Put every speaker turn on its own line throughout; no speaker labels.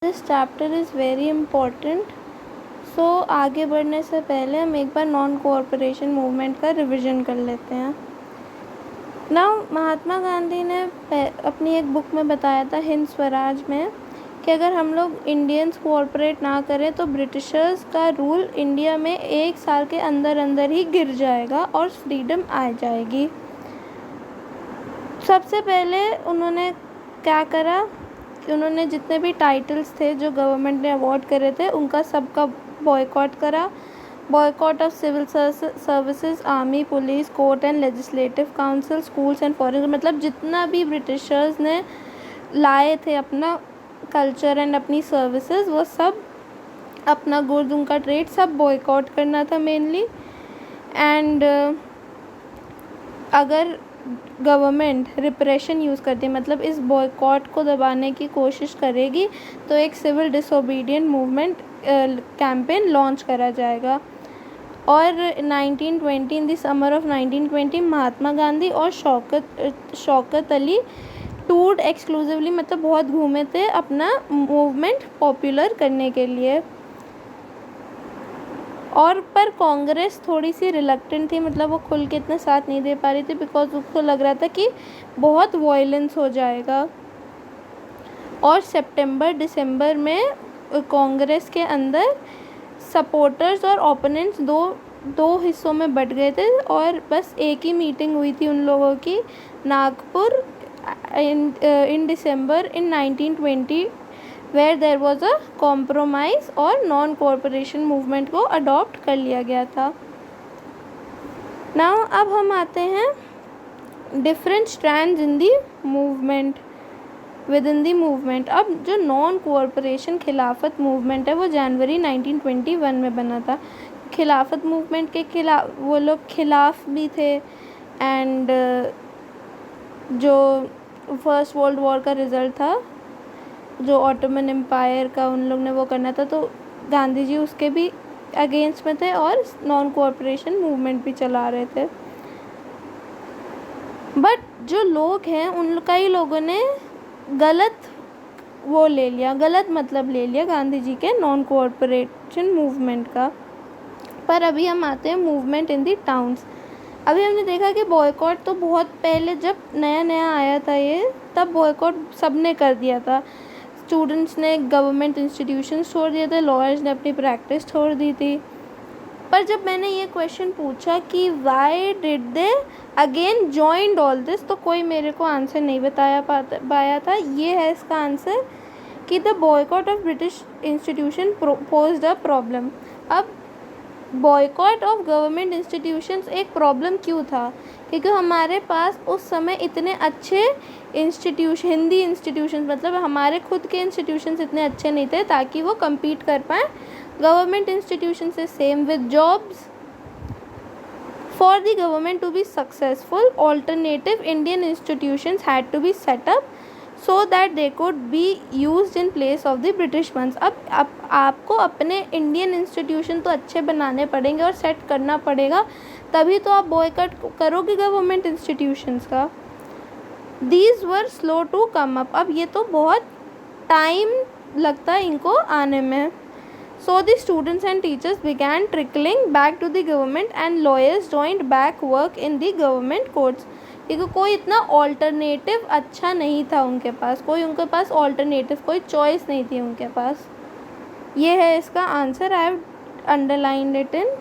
This chapter is very important. So आगे बढ़ने से पहले हम एक बार नॉन कोऑपरेशन मूवमेंट का रिवीजन कर लेते हैं। नाउ महात्मा गांधी ने अपनी एक बुक में बताया था हिंद स्वराज में कि अगर हम लोग इंडियंस कोऑपरेट ना करें तो ब्रिटिशर्स का रूल इंडिया में 1 साल के अंदर अंदर ही गिर जाएगा और फ्रीडम आ जाएगी। सबसे पहले उन्होंने क्या करा कि उन्होंने जितने भी टाइटल्स थे जो गवर्नमेंट ने अवार्ड करे थे उनका सबका बॉयकॉट करा। Boycott of civil services, army, police, court and legislative council, schools and foreign, मतलब जितना भी ब्रिटिशर्स ने लाए थे अपना कल्चर एंड अपनी सर्विसेज वो सब, अपना गुड्स, उनका ट्रेड सब बॉयकॉट करना था मेनली। एंड अगर गवर्नमेंट रिप्रेशन यूज़ करती है, मतलब इस बॉयकॉट को दबाने की कोशिश करेगी, तो एक civil disobedient movement campaign launch करा जाएगा। और 1920 in the summer of 1920 Mahatma Gandhi और शौकत अली टूर्ड एक्सक्लूसिवली, मतलब बहुत घूमे थे अपना मूवमेंट पॉपुलर करने के लिए। और पर कांग्रेस थोड़ी सी रिलक्टेंट थी, मतलब वो खुल के इतना साथ नहीं दे पा रही थी बिकॉज उसको लग रहा था कि बहुत वायलेंस हो जाएगा। और दिसंबर में कांग्रेस के अंदर सपोर्टर्स और ओपोनेंट्स दो हिस्सों में बट गए थे और बस एक ही मीटिंग हुई थी उन लोगों की Nagpur in December in 1920 where there was a compromise और नॉन कोऑपरेशन मूवमेंट को अडॉप्ट कर लिया गया था। नाउ अब हम आते हैं different strands in the movement, within the movement. अब जो नॉन कोऑपरेशन खिलाफत मूवमेंट है वो जनवरी 1921 में बना था। खिलाफत मूवमेंट के खिलाफ वो लोग खिलाफ भी थे एंड जो फर्स्ट वर्ल्ड वॉर का रिज़ल्ट था जो ऑटोमन एम्पायर का उन लोग ने वो करना था, तो गांधी जी उसके भी अगेंस्ट में थे और नॉन कोऑपरेशन मूवमेंट भी चला रहे थे। बट जो लोग हैं उन कई लोगों ने गलत वो ले लिया, गलत मतलब ले लिया गांधी जी के नॉन कोऑपरेशन मूवमेंट का। पर अभी हम आते हैं मूवमेंट इन दी टाउन्स। अभी हमने देखा कि बॉयकॉट तो बहुत पहले जब नया नया आया था ये, तब बॉयकॉट सबने कर दिया था। स्टूडेंट्स ने गवर्नमेंट इंस्टीट्यूशंस छोड़ दिए थे, लॉयर्स ने अपनी प्रैक्टिस छोड़ दी थी। पर जब मैंने ये क्वेश्चन पूछा कि why did they again joined all this, तो कोई मेरे को आंसर नहीं पाया था। ये है इसका आंसर कि the boycott of British institution posed a problem. अब बॉयकॉट ऑफ गवर्नमेंट इंस्टीट्यूशंस एक प्रॉब्लम क्यों था? क्योंकि हमारे पास उस समय इतने अच्छे हिंदी इंस्टीट्यूशंस, मतलब हमारे खुद के इंस्टीट्यूशंस इतने अच्छे नहीं थे ताकि वो compete कर पाएँ गवर्नमेंट इंस्टीट्यूशन से। Same with jobs. For the government to be successful, alternative Indian institutions had to be set up so that they could be used in place of the British ones. अब आपको अपने Indian institution तो अच्छे बनाने पड़ेंगे और set करना पड़ेगा, तभी तो आप बॉयकॉट करोगे गवर्नमेंट इंस्टीट्यूशंस का। These were slow to come up. अब ये तो बहुत टाइम लगता है इनको आने में। So the students and teachers began trickling back to the government and lawyers joined back work in the government courts. क्योंकि कोई इतना ऑल्टरनेटिव अच्छा नहीं था उनके पास, उनके पास ऑल्टरनेटिव कोई चॉइस नहीं थी उनके पास। ये है इसका answer. I have underlined it in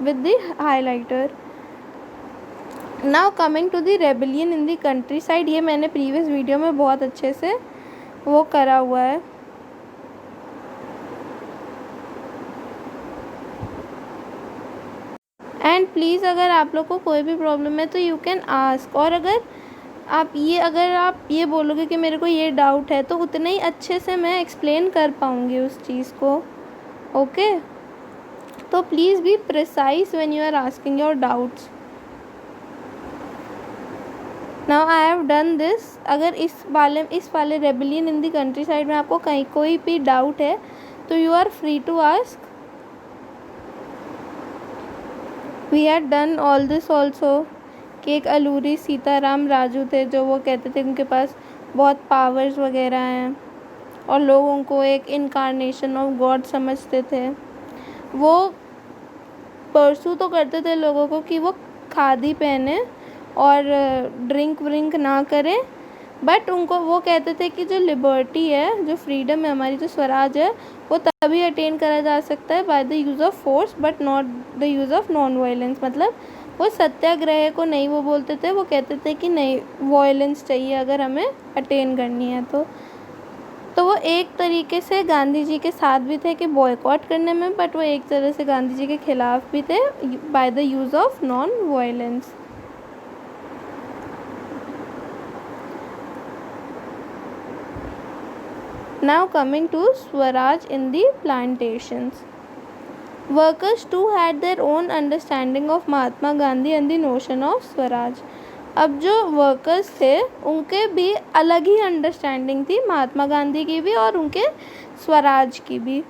with the highlighter. Now coming to the rebellion in the countryside, ये मैंने प्रीवियस वीडियो में बहुत अच्छे से वो करा हुआ है। एंड प्लीज़ अगर आप लोग को कोई भी प्रॉब्लम है तो यू कैन आस्क, और अगर आप ये बोलोगे कि मेरे को ये डाउट है तो उतने ही अच्छे से मैं एक्सप्लेन कर पाऊँगी उस चीज़ को। ओके, तो please be precise when you are asking your doubts. Now I have done this. अगर इस वाले rebellion in the countryside में आपको कहीं कोई भी डाउट है तो you are free to ask. We had done all this also कि एक अलूरी सीताराम राजू थे जो वो कहते थे उनके पास बहुत पावर्स वगैरह हैं। और लोग उनको एक इनकारनेशन ऑफ गॉड समझते थे। वो परसू तो करते थे लोगों को कि वो खादी पहने और ड्रिंक व्रिंक ना करें, बट उनको वो कहते थे कि जो लिबर्टी है, जो फ्रीडम है हमारी, जो स्वराज है, वो तभी अटेन करा जा सकता है by the use of force but not the use of non violence. मतलब वो सत्याग्रह को नहीं वो बोलते थे, वो कहते थे कि नहीं, वायलेंस चाहिए अगर हमें अटेन करनी है तो वो एक तरीके से गांधी जी के साथ भी थे कि बॉयकॉट करने में, बट वो एक तरह से गांधी जी के खिलाफ भी थे by the use of non violence. Now coming to Swaraj in the plantations. Workers too had their own understanding of Mahatma Gandhi and the notion of Swaraj. अब जो वर्कर्स थे उनके भी अलग ही अंडरस्टैंडिंग थी महात्मा गांधी की भी और उनके स्वराज की भी।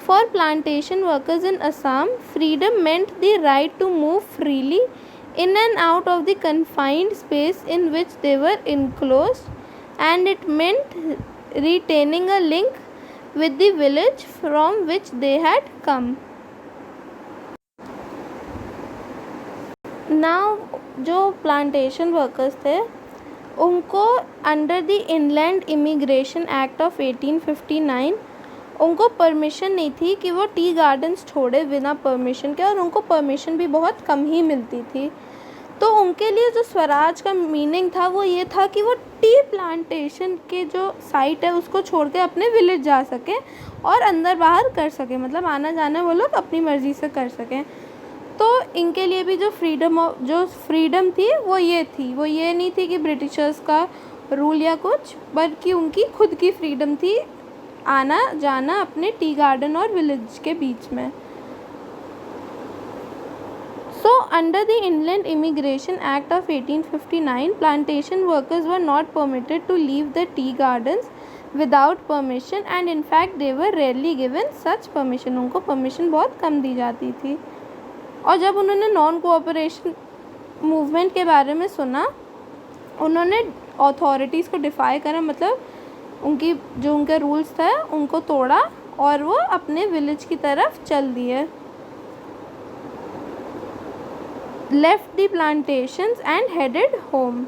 For plantation workers in Assam, freedom meant the right to move freely in and out of the confined space in which they were enclosed, and it meant retaining a link with the village from which they had come. Now जो plantation workers थे उनको under the inland immigration act of 1859 उनको permission नहीं थी कि वो tea gardens छोड़े बिना परमिशन के, और उनको परमिशन भी बहुत कम ही मिलती थी। तो उनके लिए जो स्वराज का मीनिंग था वो ये था कि वो टी प्लांटेशन के जो साइट है उसको छोड़ के अपने विलेज जा सकें और अंदर बाहर कर सकें, मतलब आना जाना वो लोग अपनी मर्ज़ी से कर सकें। तो इनके लिए भी जो फ्रीडम थी वो ये थी, वो ये नहीं थी कि ब्रिटिशर्स का रूल या कुछ, बल्कि उनकी खुद की फ्रीडम थी आना जाना अपने टी गार्डन और विलेज के बीच में। So, under the Inland Immigration Act of 1859, plantation workers were not permitted to leave the tea gardens without permission, and in fact they were rarely given such permission. उनको permission बहुत कम दी जाती थी। और जब उन्होंने नॉन कोऑपरेशन मूवमेंट के बारे में सुना, उन्होंने अथॉरिटीज़ को डिफाई करा, मतलब उनके रूल्स थे उनको तोड़ा और वो अपने विलेज की तरफ चल दिए। Left the plantations and headed home.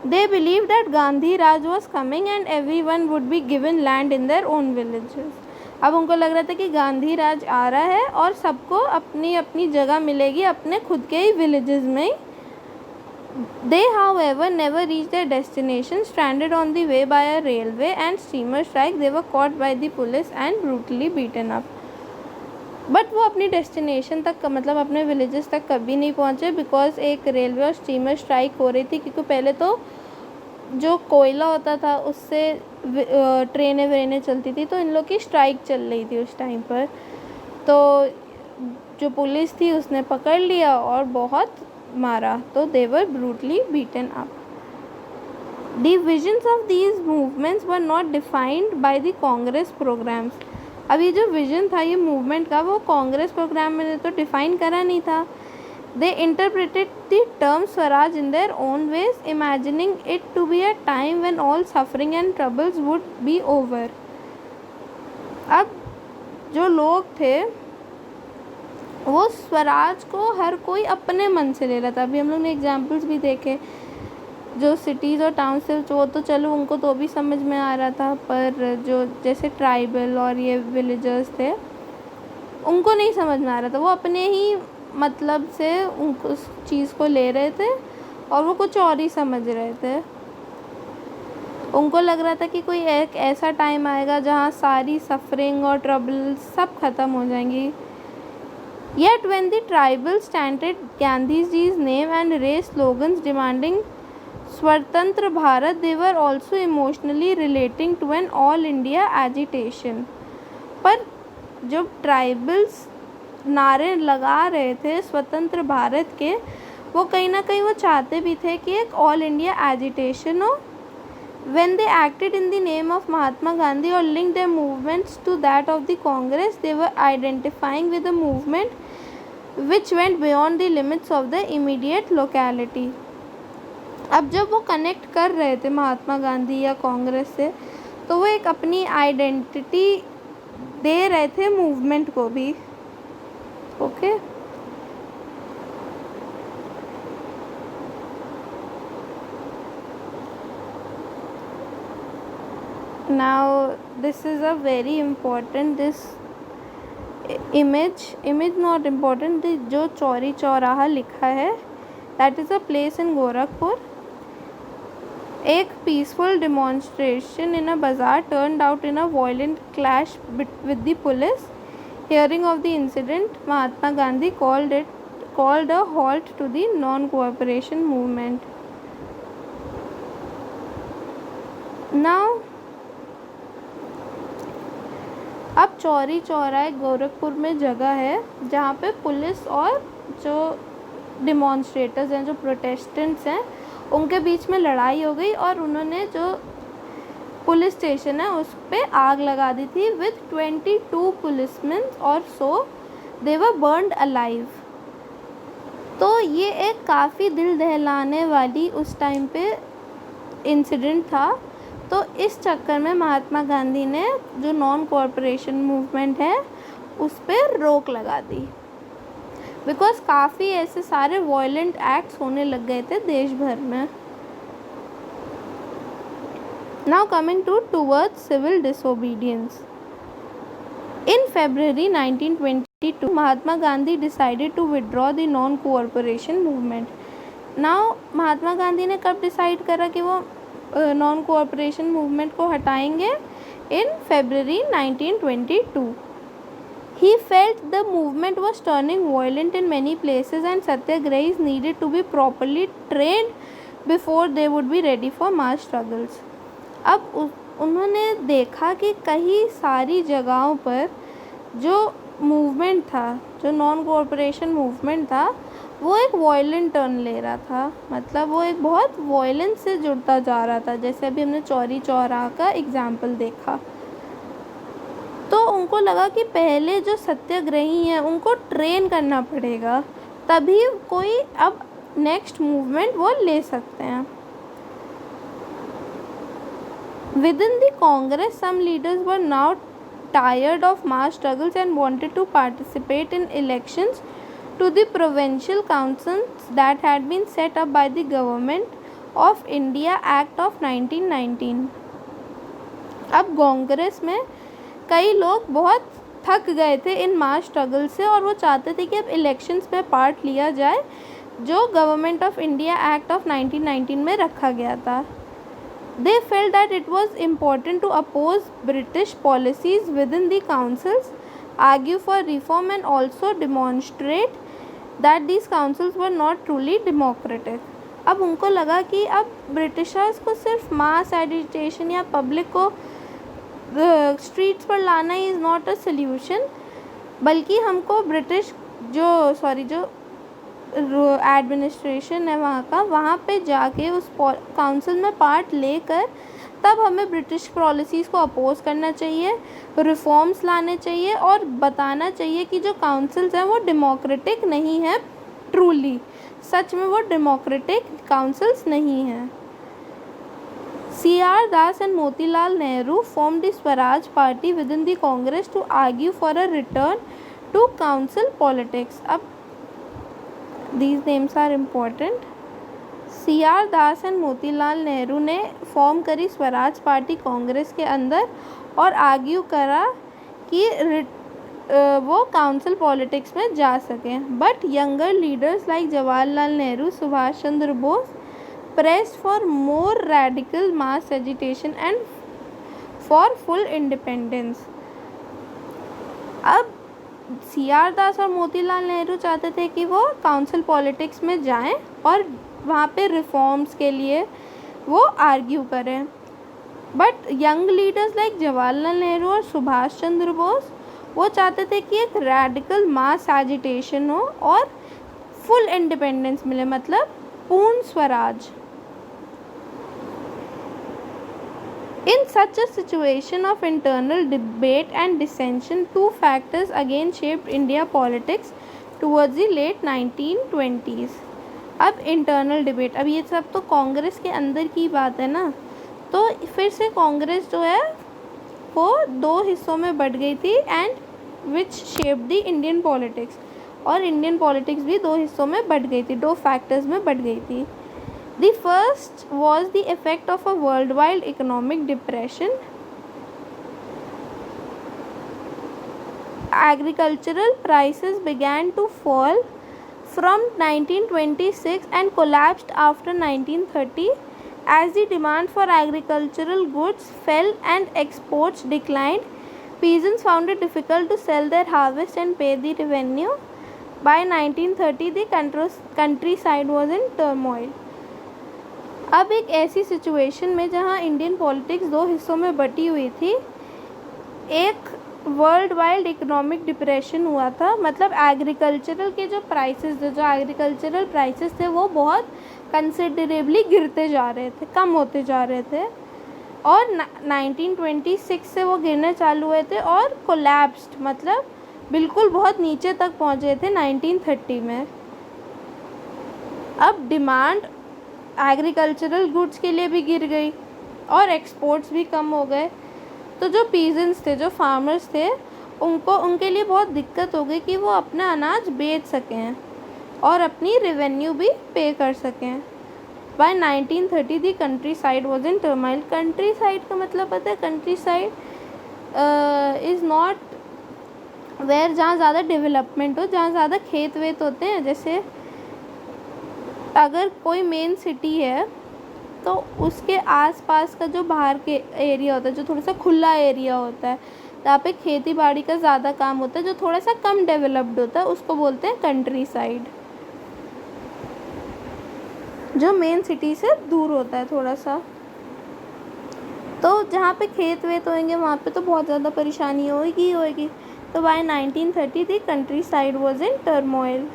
They believed that Gandhi Raj was coming and everyone would be given land in their own villages. अब उनको लग रहा था कि गांधी राज आ रहा है और सबको अपनी अपनी जगह मिलेगी अपने खुद के ही विलेजेस में। They, however, never reached their destination. Stranded on the way by a railway and steamer strike, they were caught by the police and brutally beaten up. But वो अपनी डेस्टिनेशन तक मतलब अपने विलेजेस तक कभी नहीं पहुँचे, बिकॉज एक रेलवे और स्टीमर स्ट्राइक हो रही थी। क्योंकि पहले तो जो कोयला होता था उससे ट्रेनें व्रेनें चलती थी, तो इन लोग की स्ट्राइक चल रही थी उस टाइम पर। तो जो पुलिस थी उसने पकड़ लिया और बहुत मारा, तो they were brutally beaten up. The visions of these movements were not defined by the Congress programmes. अब ये जो विजन था ये मूवमेंट का, वो कांग्रेस प्रोग्राम में तो डिफ़ाइन करा नहीं था। They interpreted the term swaraj in their own ways, imagining it to be a time when all suffering and troubles would be over. अब जो लोग थे वो स्वराज को हर कोई अपने मन से ले रहा था। अभी हम लोग ने एग्जाम्पल्स भी देखे, जो सिटीज़ और टाउन से वो तो चलो उनको तो भी समझ में आ रहा था, पर जो जैसे ट्राइबल और ये विलेजर्स थे उनको नहीं समझ में आ रहा था। वो अपने ही मतलब से उस चीज़ को ले रहे थे और वो कुछ और ही समझ रहे थे। उनको लग रहा था कि कोई एक ऐसा टाइम आएगा जहाँ सारी सफरिंग और ट्रबल सब ख़त्म हो जाएंगी। Yet when the tribals chanted Gandhiji's name and raised slogans demanding स्वतंत्र Bharat, they were also emotionally relating to an all India agitation. पर जब ट्राइबल्स नारे लगा रहे थे स्वतंत्र भारत के, वो कहीं ना कहीं वो चाहते भी थे कि एक ऑल इंडिया एजिटेशन हो। When they acted in the name of Mahatma Gandhi or linked their movements to that of the Congress, they were identifying with a movement which went beyond the limits of the immediate locality. अब जब वो connect कर रहे थे महात्मा गांधी या कांग्रेस से, तो वो एक अपनी आइडेंटिटी दे रहे थे मूवमेंट को भी। Okay, now this is a very important, this image not important, this जो चौरी चौराहा लिखा है, that is a place in Gorakhpur. एक peaceful demonstration in a bazaar turned out in a violent clash with the police. Hearing of the incident, Mahatma Gandhi called a halt to the non-cooperation movement. Now अब चौरी चौराहा गोरखपुर में जगह है जहाँ पे police और जो डिमॉन्स्ट्रेटर्स हैं, जो प्रोटेस्टेंट्स हैं, उनके बीच में लड़ाई हो गई और उन्होंने जो पुलिस स्टेशन है उस पे आग लगा दी थी विथ 22 पुलिसमैन और सो दे वर बर्न्ड अलाइव। तो ये एक काफ़ी दिल दहलाने वाली उस टाइम पे इंसिडेंट था। तो इस चक्कर में महात्मा गांधी ने जो नॉन कॉरपोरेशन मूवमेंट है उस पर रोक लगा दी, बिकॉज काफ़ी ऐसे सारे वायलेंट एक्ट्स होने लग गए थे देश भर में। Now coming towards civil disobedience. In February 1922 Mahatma Gandhi decided to withdraw the non cooperation movement. Now Mahatma Gandhi ने कब डिसाइड करा कि वो नॉन कोऑपरेशन मूवमेंट को हटाएंगे? इन February 1922। He felt the movement was turning violent in many places and satyagrahis needed to be properly trained before they would be ready for mass struggles। अब उन्होंने देखा कि कई सारी जगहों पर जो मूवमेंट था, जो नॉन कोऑपरेशन मूवमेंट था, वो एक वायलेंट टर्न ले रहा था, मतलब वो एक बहुत वायलेंस से जुड़ता जा रहा था। जैसे अभी हमने चौरी चौराहा का एग्जाम्पल देखा, तो उनको लगा कि पहले जो सत्याग्रही हैं उनको ट्रेन करना पड़ेगा, तभी कोई अब नेक्स्ट मूवमेंट वो ले सकते हैं। Within the Congress, some leaders were now tired of mass struggles and wanted to participate in elections to the provincial councils that had been set up by the Government of India Act of 1919। अब कांग्रेस में कई लोग बहुत थक गए थे इन मास struggle से और वो चाहते थे कि अब इलेक्शंस में पार्ट लिया जाए जो government of India act of 1919 में रखा गया था। They felt that it was important to oppose British policies within the councils, argue for reform and also demonstrate that these councils were not truly democratic। अब उनको लगा कि अब Britishers को सिर्फ मास एजिटेशन या पब्लिक को स्ट्रीट्स पर लाना इज़ नॉट अ सल्यूशन, बल्कि हमको ब्रिटिश जो एडमिनिस्ट्रेशन है वहाँ पे जाके उस काउंसिल में पार्ट लेकर तब हमें ब्रिटिश पॉलिसीज़ को अपोज करना चाहिए, रिफॉर्म्स लाने चाहिए और बताना चाहिए कि जो काउंसिल्स हैं वो डेमोक्रेटिक नहीं है, ट्रूली सच में वो डेमोक्रेटिक काउंसिल्स नहीं हैं। C.R. Das and Motilal Nehru formed the Swaraj Party within the Congress to argue for a return to council politics। अब these names are important। C.R. Das and Motilal Nehru ने form करी Swaraj party Congress के अंदर और argue करा कि वो काउंसिल पॉलिटिक्स में जा सकें, but younger leaders like Jawaharlal Nehru, Subhash Chandra Bose pressed for more radical mass agitation and for full independence। अब C.R. दास और मोतीलाल नेहरू चाहते थे कि वो काउंसिल पॉलिटिक्स में जाएं और वहाँ पे रिफॉर्म्स के लिए वो आर्ग्यू करें, but young leaders like Jawaharlal Nehru और सुभाष चंद्र बोस वो चाहते थे कि एक रैडिकल मास एजिटेशन हो और फुल इंडिपेंडेंस मिले, मतलब पूर्ण Swaraj. In such a situation of internal debate and dissension, two factors again shaped India politics towards the late 1920s। अब इंटरनल डिबेट, अब ये सब तो कांग्रेस के अंदर की बात है ना, तो फिर से कांग्रेस जो है वो 2 हिस्सों में बट गई थी and which shape the Indian politics, और इंडियन पॉलिटिक्स भी 2 हिस्सों में बट गई थी, 2 फैक्टर्स में बट गई थी. The first was the effect of a world wide economic depression. Agricultural prices began to fall from 1926 and collapsed after 1930 as the demand for agricultural goods fell and exports declined. Peasants found it difficult to sell their harvest and pay the revenue. By 1930 the countryside was in turmoil. अब एक ऐसी situation में जहाँ Indian politics 2 हिस्सों में बटी हुई थी, एक वर्ल्ड वाइड इकोनॉमिक डिप्रेशन हुआ था. मतलब एग्रीकल्चरल के जो प्राइसेस थे, जो एग्रीकल्चरल प्राइसेस थे वो बहुत कंसिडरेबली गिरते जा रहे थे, कम होते जा रहे थे, और 1926 से वो गिरने चालू हुए थे और कोलैप्स्ड, मतलब बिल्कुल बहुत नीचे तक पहुँचे थे 1930 में. अब डिमांड एग्रीकल्चरल गुड्स के लिए भी गिर गई और एक्सपोर्ट्स भी कम हो गए. तो जो पीजेंट्स थे, जो फार्मर्स थे, उनके लिए बहुत दिक्कत हो गई कि वो अपना अनाज बेच सकें और अपनी रेवेन्यू भी पे कर सकें. By 1930 the countryside was in turmoil. Countryside का मतलब पता है, countryside is not where जहाँ ज़्यादा डेवलपमेंट हो, जहाँ ज़्यादा खेत वेत होते हैं. जैसे अगर कोई मेन सिटी है तो उसके आसपास का जो बाहर के एरिया होता है, जो थोड़ा सा खुला एरिया होता है, जहाँ पे खेती बाड़ी का ज़्यादा काम होता है, जो थोड़ा सा कम डेवलप्ड होता है, उसको बोलते हैं कंट्री साइड. जो मेन सिटी से दूर होता है थोड़ा सा, तो जहाँ पे खेत वेत होंगे वहाँ पे तो बहुत ज़्यादा परेशानी होगी. तो by 1930 the countryside was in turmoil.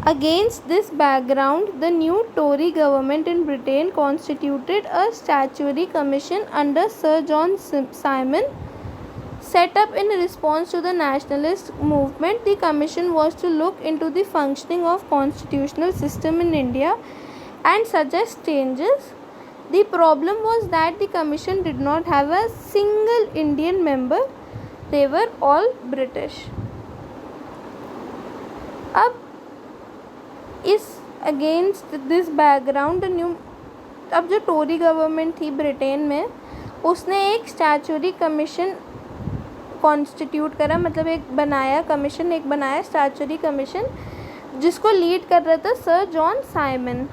Against this background, the new Tory government in Britain constituted a statutory commission under Sir John Simon, set up in response to the nationalist movement. The commission was to look into the functioning of constitutional system in India and suggest changes. The problem was that the commission did not have a single Indian member. They were all British. अब इस against this background new, अब जो Tori government थी Britain में, उसने एक statutory commission constitute करा, मतलब एक बनाया स्टैचुटरी कमीशन, जिसको लीड कर रहा था सर जॉन साइमन.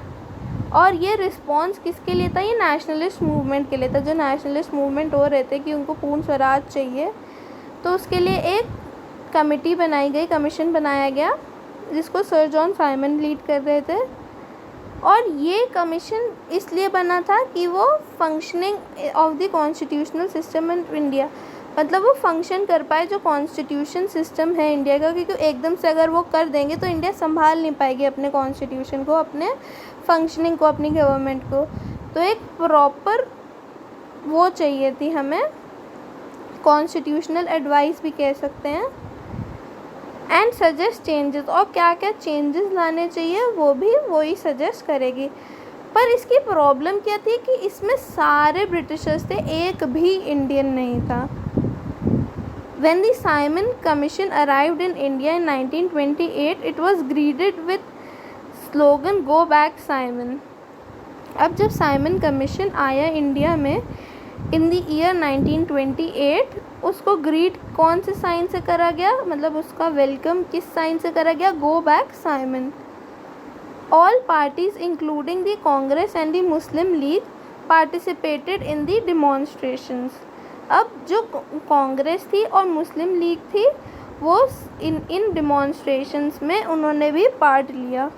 और ये रिस्पॉन्स किसके लिए था? ये नेशनलिस्ट मूवमेंट के लिए था. जो नेशनलिस्ट मूवमेंट हो रहे थे कि उनको पूर्ण स्वराज चाहिए, तो उसके लिए एक कमेटी बनाई गई, कमीशन बनाया गया, जिसको सर जॉन साइमन लीड कर रहे थे. और ये कमीशन इसलिए बना था कि वो functioning of the constitutional system in India, मतलब वो फंक्शन कर पाए जो कॉन्स्टिट्यूशन सिस्टम है इंडिया का, क्योंकि एकदम से अगर वो कर देंगे तो इंडिया संभाल नहीं पाएगी अपने कॉन्स्टिट्यूशन को, अपने फंक्शनिंग को, अपनी गवर्नमेंट को. तो एक प्रॉपर वो चाहिए थी हमें, कॉन्स्टिट्यूशनल एडवाइस भी कह सकते हैं, एंड सजेस्ट चेंजेस. और क्या क्या चेंजेस लाने चाहिए वो भी वही सजेस्ट करेगी. पर इसकी प्रॉब्लम क्या थी कि इसमें सारे ब्रिटिशर्स थे, एक भी इंडियन नहीं था. When the Simon Commission arrived in India in 1928, it was greeted with slogan "Go back Simon." अब जब साइमन कमीशन आया इंडिया में इन द ईयर 1928, उसको ग्रीट कौन से साइन से करा गया, मतलब उसका वेलकम किस साइन से करा गया? Go back Simon. All parties including the Congress and the Muslim League participated in the demonstrations. अब जो कांग्रेस थी और मुस्लिम लीग थी वो इन डिमॉन्स्ट्रेशंस में उन्होंने भी पार्ट लिया.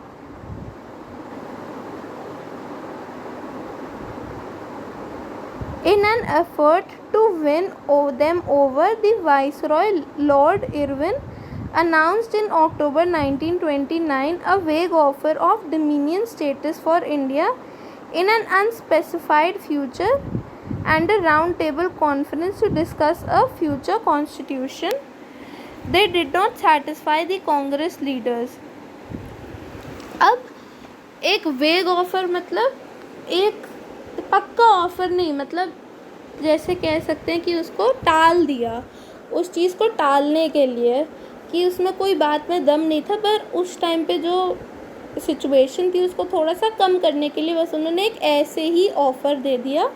In an effort to win them over, the Viceroy Lord Irwin announced in October 1929 a vague offer of dominion status for India in an unspecified future and a round-table conference to discuss a future constitution. They did not satisfy the Congress leaders. अब एक वेग offer मतलब एक पक्का offer नहीं, मतलब जैसे कह सकते हैं कि उसको टाल दिया, उस चीज़ को टालने के लिए, कि उसमें कोई बात में दम नहीं था, पर उस टाइम पे जो सिचुएशन थी उसको थोड़ा सा कम करने के लिए बस उन्होंने एक ऐसे ही ऑफ़र दे दिया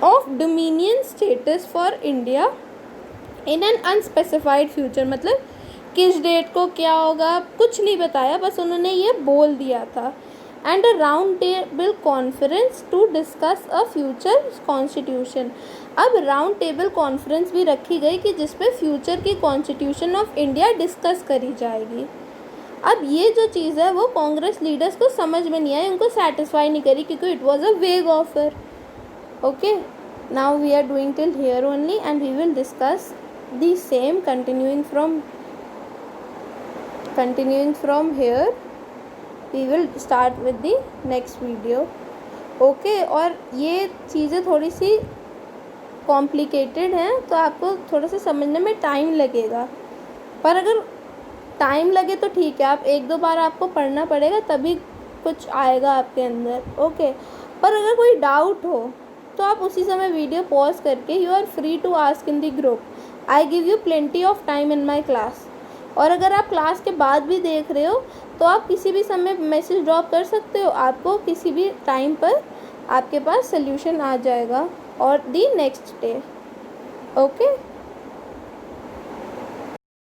of dominion status for India in an unspecified future, मतलब किस डेट को क्या होगा कुछ नहीं बताया, बस उन्होंने ये बोल दिया था। And a round table conference to discuss a future constitution. अब राउंड टेबल कॉन्फ्रेंस भी रखी गई कि जिसपे फ्यूचर की कॉन्स्टिट्यूशन ऑफ इंडिया डिस्कस करी जाएगी। अब ये जो चीज़ है वो कांग्रेस लीडर्स को समझ में नहीं आई, उनको सेटिस्फाई नहीं करी, क्योंकि it was a vague offer. Okay, now we are doing till here only and we will discuss the same continuing from here. We will start with the next video. Okay, और ये चीज़ें थोड़ी सी complicated हैं तो आपको थोड़ा सा समझने में टाइम लगेगा, पर अगर टाइम लगे तो ठीक है, आप एक दो बार आपको पढ़ना पड़ेगा तभी कुछ आएगा आपके अंदर। ओके, पर अगर कोई डाउट हो तो आप उसी समय वीडियो पॉज करके you are free to ask in the group. I give you plenty of time in my class. और अगर आप क्लास के बाद भी देख रहे हो तो आप किसी भी समय मैसेज ड्रॉप कर सकते हो, आपको किसी भी टाइम पर आपके पास सोल्यूशन आ जाएगा और दी नेक्स्ट डे। ओके।